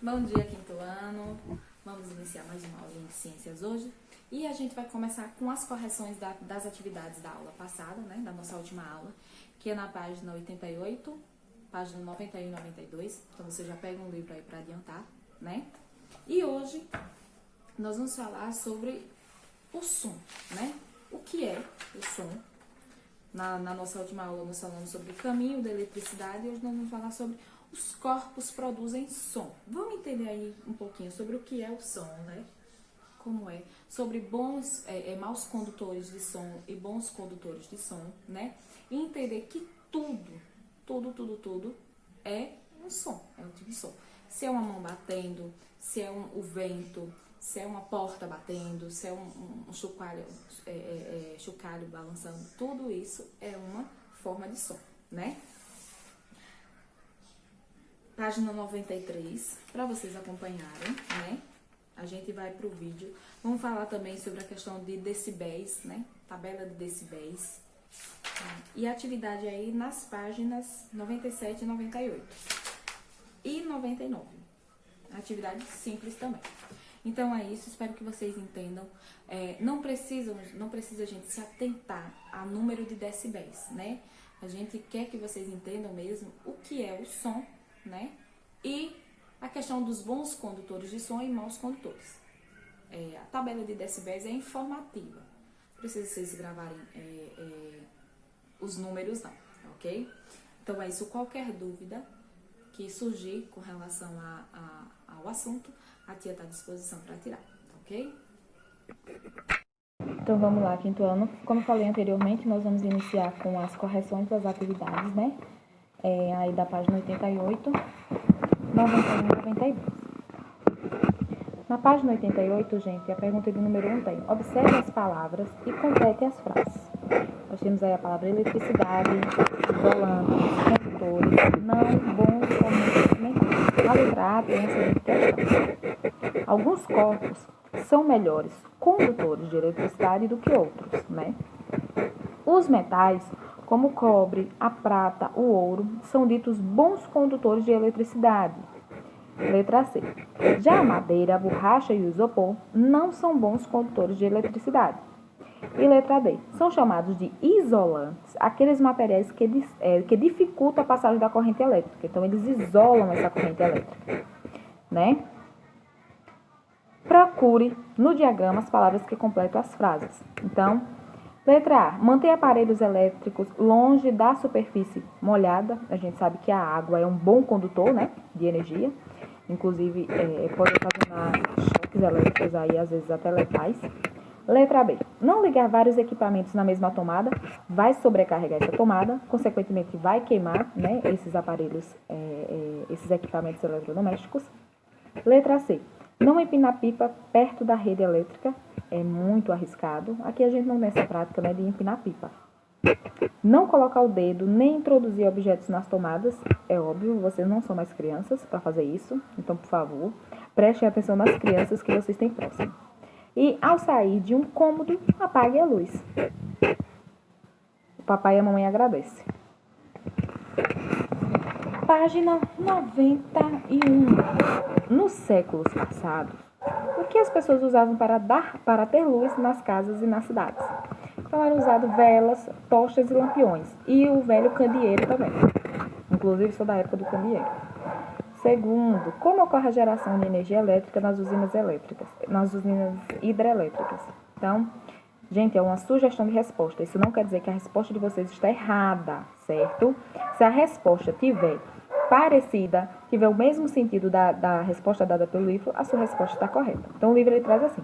Bom dia, quinto ano. Vamos iniciar mais uma aula de ciências hoje. E a gente vai começar com as correções das atividades da aula passada, né? Da nossa última aula, que é na página 88, página 91 e 92. Então, você já pega um livro aí para adiantar, né? E hoje nós vamos falar sobre o som, né? O que é o som? Na nossa última aula nós falamos sobre o caminho da eletricidade e hoje nós vamos falar sobre os corpos produzem som. Vamos entender aí um pouquinho sobre o que é o som, né? Como é? Sobre maus condutores de som e bons condutores de som, né? E entender que tudo é um som, é um tipo de som. Se é uma mão batendo, se é o vento, se é uma porta batendo, se é um chocalho balançando, tudo isso é uma forma de som, né? Página 93, para vocês acompanharem, né? A gente vai pro vídeo. Vamos falar também sobre a questão de decibéis, né? Tabela de decibéis. E atividade aí nas páginas 97 e 98. E 99. Atividade simples também. Então é isso, espero que vocês entendam. Não precisa a gente se atentar a número de decibéis, né? A gente quer que vocês entendam mesmo o que é o som, né? E a questão dos bons condutores de som e maus condutores. A tabela de decibéis é informativa. Não precisa vocês gravarem os números, não, ok? Então é isso. Qualquer dúvida que surgir com relação ao assunto, a tia está à disposição para tirar, ok? Então vamos lá, quinto ano. Como eu falei anteriormente, nós vamos iniciar com as correções das atividades, né? Aí da página 88, 91 e 92. Na página 88, gente, a pergunta de número 1 tem: observe as palavras e complete as frases. Nós temos aí a palavra eletricidade, isolantes, condutores, não, bons, comuns, nem. A letra A tem a seguinte questão: alguns corpos são melhores condutores de eletricidade do que outros, né? Os metais, como o cobre, a prata, o ouro, são ditos bons condutores de eletricidade. Letra C. Já a madeira, a borracha e o isopor não são bons condutores de eletricidade. E letra D. São chamados de isolantes aqueles materiais que dificultam a passagem da corrente elétrica. Então, eles isolam essa corrente elétrica, né? Procure no diagrama as palavras que completam as frases. Então, letra A. Manter aparelhos elétricos longe da superfície molhada. A gente sabe que a água é um bom condutor, né, de energia. Inclusive, pode ocasionar choques elétricos aí, às vezes até letais. Letra B. Não ligar vários equipamentos na mesma tomada. Vai sobrecarregar essa tomada. Consequentemente, vai queimar, né, esses aparelhos, esses equipamentos eletrodomésticos. Letra C. Não empinar pipa perto da rede elétrica. É muito arriscado. Aqui a gente não tem essa prática, né, de empinar pipa. Não colocar o dedo nem introduzir objetos nas tomadas. É óbvio, vocês não são mais crianças para fazer isso. Então, por favor, prestem atenção nas crianças que vocês têm próximo. E ao sair de um cômodo, apague a luz. O papai e a mamãe agradecem. Página 91. Nos séculos passados, o que as pessoas usavam para ter luz nas casas e nas cidades? Então, eram usadas velas, tochas e lampiões. E o velho candeeiro também. Inclusive, sou da época do candeeiro. Segundo, como ocorre a geração de energia elétrica nas usinas hidrelétricas? Então, gente, é uma sugestão de resposta. Isso não quer dizer que a resposta de vocês está errada, certo? Se a resposta tiver parecida, tiver o mesmo sentido da resposta dada pelo livro, a sua resposta está correta. Então, o livro ele traz assim: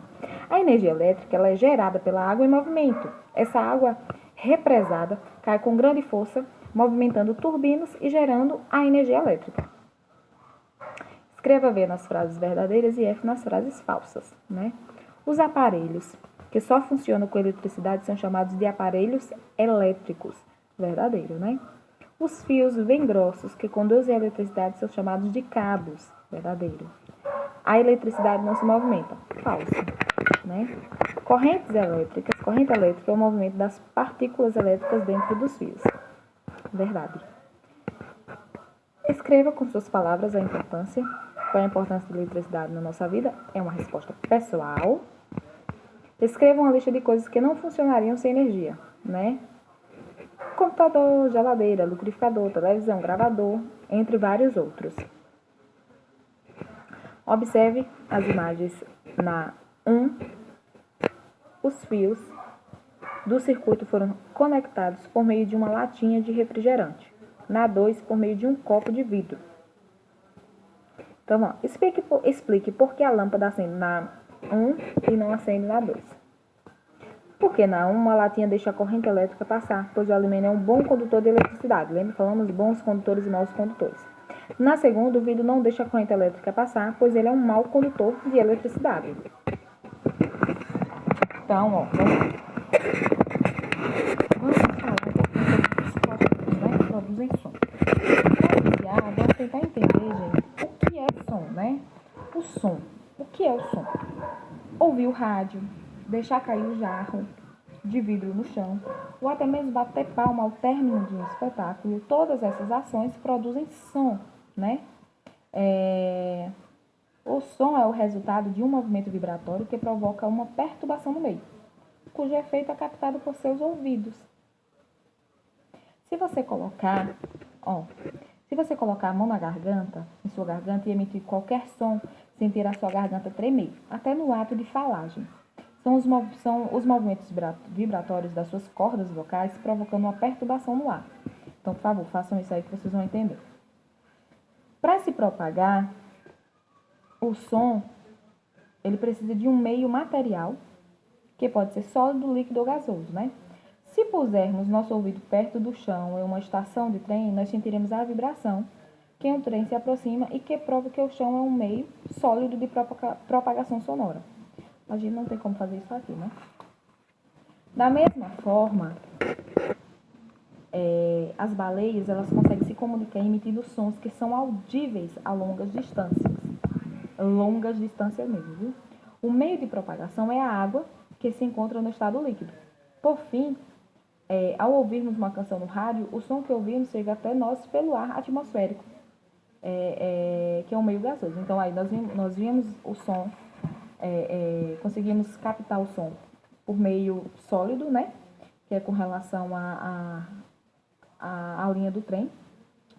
a energia elétrica ela é gerada pela água em movimento. Essa água represada cai com grande força, movimentando turbinas e gerando a energia elétrica. Escreva V nas frases verdadeiras e F nas frases falsas, né? Os aparelhos que só funcionam com eletricidade são chamados de aparelhos elétricos. Verdadeiro, né? Os fios bem grossos que conduzem a eletricidade são chamados de cabos. Verdadeiro. A eletricidade não se movimenta. Falso, né? Corrente elétrica é o movimento das partículas elétricas dentro dos fios. Verdade. Escreva com suas palavras a importância Qual é a importância da eletricidade na nossa vida? É uma resposta pessoal. Escreva uma lista de coisas que não funcionariam sem energia, né? Computador, geladeira, liquidificador, televisão, gravador, entre vários outros. Observe as imagens na 1. Os fios do circuito foram conectados por meio de uma latinha de refrigerante. Na 2, por meio de um copo de vidro. Então, ó, explique por que a lâmpada acende na 1 e não acende na 2. Porque na 1 uma latinha deixa a corrente elétrica passar, pois o alumínio é um bom condutor de eletricidade. Lembra? Falamos bons condutores e maus condutores. Na segunda, o vidro não deixa a corrente elétrica passar, pois ele é um mau condutor de eletricidade. Então, ó, vamos falar dos fósforos, né, que produzem som. Para iniciar, vamos tentar entender, gente, o que é som, né? O som. O que é o som? Ouvir o rádio, deixar cair o jarro de vidro no chão, ou até mesmo bater palma ao término de um espetáculo, todas essas ações produzem som, né? O som é o resultado de um movimento vibratório que provoca uma perturbação no meio, cujo efeito é captado por seus ouvidos. Se você colocar a mão na garganta, em sua garganta, e emitir qualquer som, sentir a sua garganta tremer, até no ato de falagem. São os movimentos vibratórios das suas cordas vocais provocando uma perturbação no ar. Então, por favor, façam isso aí que vocês vão entender. Para se propagar, o som, ele precisa de um meio material, que pode ser sólido, líquido ou gasoso, né? Se pusermos nosso ouvido perto do chão em uma estação de trem, nós sentiremos a vibração que um trem se aproxima e que prova que o chão é um meio sólido de propagação sonora. A gente não tem como fazer isso aqui, né? Da mesma forma, as baleias, elas conseguem se comunicar emitindo sons que são audíveis a longas distâncias. Longas distâncias mesmo, viu? O meio de propagação é a água que se encontra no estado líquido. Por fim, ao ouvirmos uma canção no rádio, o som que ouvimos chega até nós pelo ar atmosférico, que é um meio gasoso. Então, aí nós vimos o som, conseguimos captar o som por meio sólido, né? Que é com relação à linha do trem.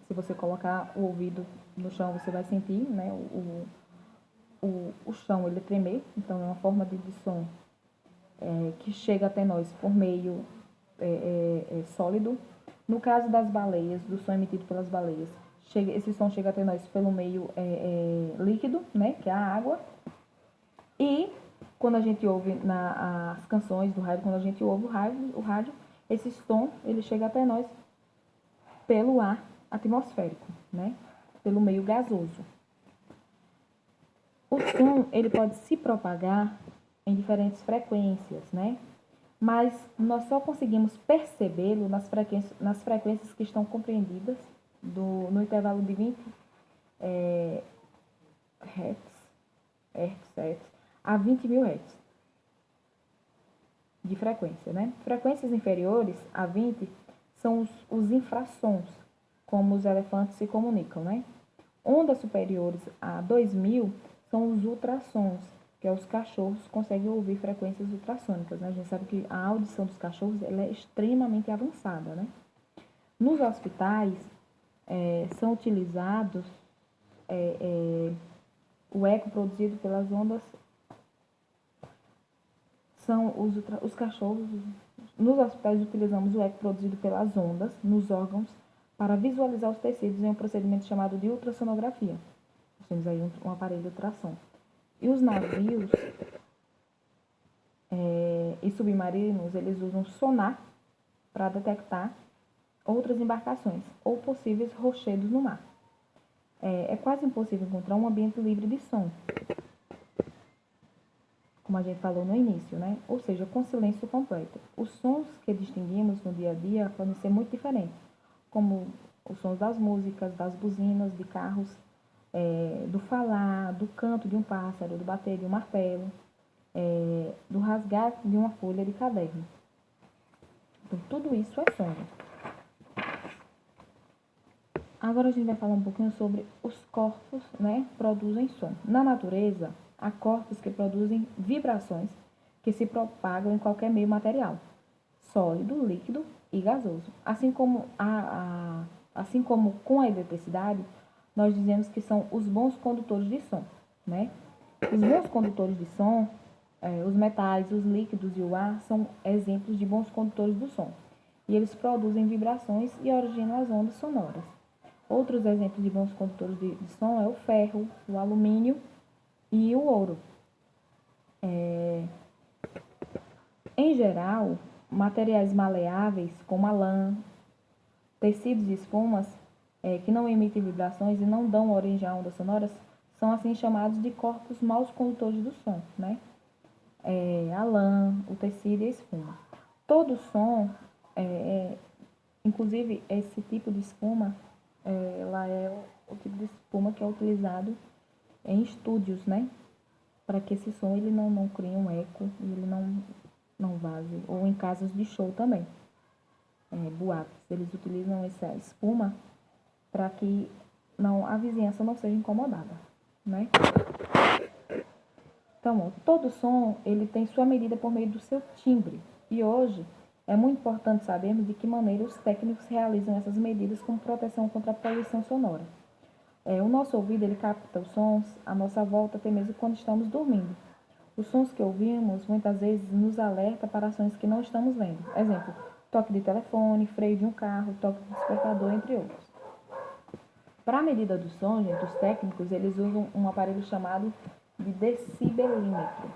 Se você colocar o ouvido no chão, você vai sentir, né? O chão ele tremer. Então, é uma forma de som que chega até nós por meio sólido. No caso das baleias, do som emitido pelas baleias, esse som chega até nós pelo meio líquido, né, que é a água. E quando a gente ouve as canções do rádio, quando a gente ouve o rádio, esse som ele chega até nós pelo ar atmosférico, né, pelo meio gasoso. O som ele pode se propagar em diferentes frequências, né? Mas nós só conseguimos percebê-lo nas frequências que estão compreendidas no intervalo de 20 Hz a 20 mil Hz de frequência, né? Frequências inferiores a 20 são os infrassons, como os elefantes se comunicam, né? Ondas superiores a 2000 são os ultrassons, que os cachorros conseguem ouvir frequências ultrassônicas, né? A gente sabe que a audição dos cachorros ela é extremamente avançada, né? Nos hospitais, são utilizados o eco produzido pelas ondas, são os cachorros. Nos hospitais, utilizamos o eco produzido pelas ondas nos órgãos para visualizar os tecidos em um procedimento chamado de ultrassonografia. Nós temos aí um aparelho de ultrassom. E os navios e submarinos, eles usam sonar para detectar outras embarcações ou possíveis rochedos no mar. É quase impossível encontrar um ambiente livre de som, como a gente falou no início, né? Ou seja, com silêncio completo. Os sons que distinguimos no dia a dia podem ser muito diferentes, como os sons das músicas, das buzinas, de carros, do falar, do canto de um pássaro, do bater de um martelo, do rasgar de uma folha de caderno. Então, tudo isso é som. Agora a gente vai falar um pouquinho sobre os corpos, né, que produzem som. Na natureza, há corpos que produzem vibrações que se propagam em qualquer meio material, sólido, líquido e gasoso. Assim como com a eletricidade, nós dizemos que são os bons condutores de som, né? Os bons condutores de som, os metais, os líquidos e o ar são exemplos de bons condutores do som. E eles produzem vibrações e originam as ondas sonoras. Outros exemplos de bons condutores de som é o ferro, o alumínio e o ouro. Em geral, materiais maleáveis como a lã, tecidos e espumas que não emitem vibrações e não dão origem a ondas sonoras são assim chamados de corpos maus condutores do som, né? A lã, o tecido e a espuma. Todo som, inclusive esse tipo de espuma, ela é o tipo de espuma que é utilizado em estúdios, né? Para que esse som ele não crie um eco e ele não vaze. Ou em casas de show também. Boates, eles utilizam essa espuma para que a vizinhança não seja incomodada, né? Então, todo som ele tem sua medida por meio do seu timbre. E hoje é muito importante sabermos de que maneira os técnicos realizam essas medidas como proteção contra a poluição sonora. O nosso ouvido ele capta os sons à nossa volta até mesmo quando estamos dormindo. Os sons que ouvimos muitas vezes nos alerta para ações que não estamos vendo. Exemplo, toque de telefone, freio de um carro, toque de despertador, entre outros. Para a medida do som, gente, os técnicos eles usam um aparelho chamado de decibelímetro,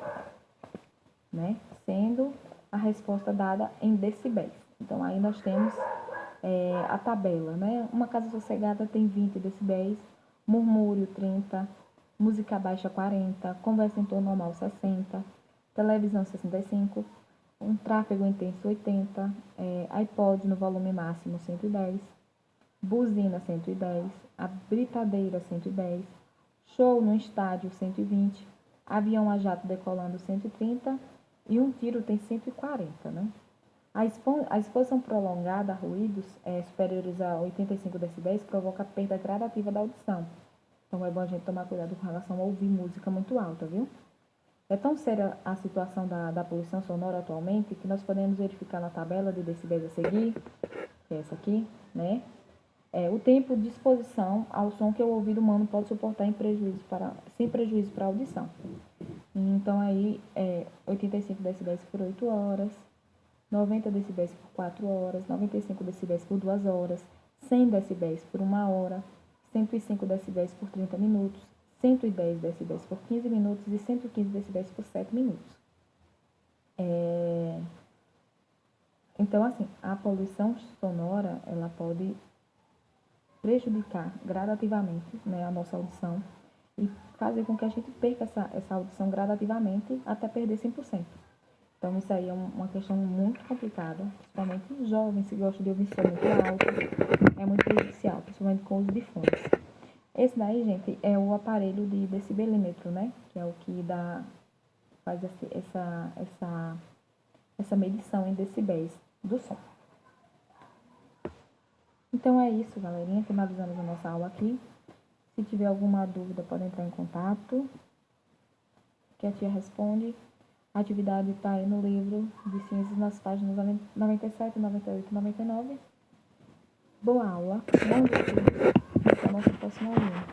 né? Sendo a resposta dada em decibéis. Então, aí nós temos a tabela, né? Uma casa sossegada tem 20 decibéis, murmúrio 30, música baixa 40, conversa em tom normal 60, televisão 65, um tráfego intenso 80, iPod no volume máximo 110, buzina 110, a britadeira 110, show no estádio 120, avião a jato decolando 130 e um tiro tem 140, né? A exposição prolongada a ruídos superiores a 85 decibéis provoca perda gradativa da audição. Então é bom a gente tomar cuidado com relação a ouvir música muito alta, viu? É tão séria a situação da poluição sonora atualmente que nós podemos verificar na tabela de decibéis a seguir, que é essa aqui, né? O tempo de exposição ao som que o ouvido humano pode suportar sem prejuízo para a audição. Então, aí, 85 decibéis por 8 horas, 90 decibéis por 4 horas, 95 decibéis por 2 horas, 100 decibéis por 1 hora, 105 decibéis por 30 minutos, 110 decibéis por 15 minutos e 115 decibéis por 7 minutos. Então, assim, a poluição sonora, ela pode prejudicar gradativamente, né, a nossa audição e fazer com que a gente perca essa audição gradativamente até perder 100%. Então, isso aí é uma questão muito complicada, principalmente os jovens que gostam de ouvir som muito alto, é muito prejudicial, principalmente com o uso de fones. Esse daí, gente, é o aparelho de decibelímetro, né, que é o que faz essa medição em decibéis do som. Então é isso, galerinha. Finalizamos a nossa aula aqui. Se tiver alguma dúvida, pode entrar em contato, que a tia responde. A atividade está aí no livro de ciências nas páginas 97, 98 e 99. Boa aula, bom estudo. Até a nossa próxima aula.